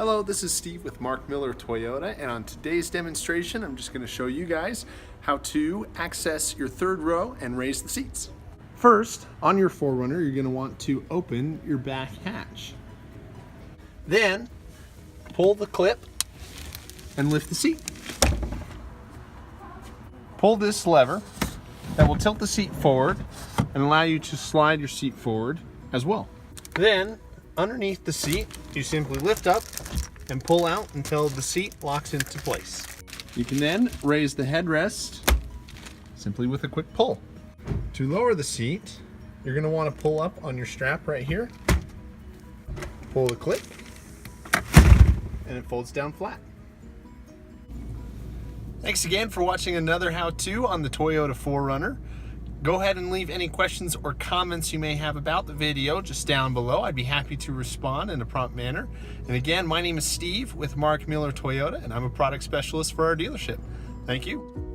Hello, this is Steve with Mark Miller Toyota, and on today's demonstration I'm just going to show you guys how to access your third row and raise the seats. First, on your 4Runner, you're going to want to open your back hatch. Then, pull the clip and lift the seat. Pull this lever that will tilt the seat forward and allow you to slide your seat forward as well. Then, underneath the seat, you simply lift up and pull out until the seat locks into place. You can then raise the headrest simply with a quick pull. To lower the seat, you're going to want to pull up on your strap right here, pull the clip, and it folds down flat. Thanks again for watching another how-to on the Toyota 4Runner. Go ahead and leave any questions or comments you may have about the video just down below. I'd be happy to respond in a prompt manner. And again, my name is Steve with Mark Miller Toyota, and I'm a product specialist for our dealership. Thank you.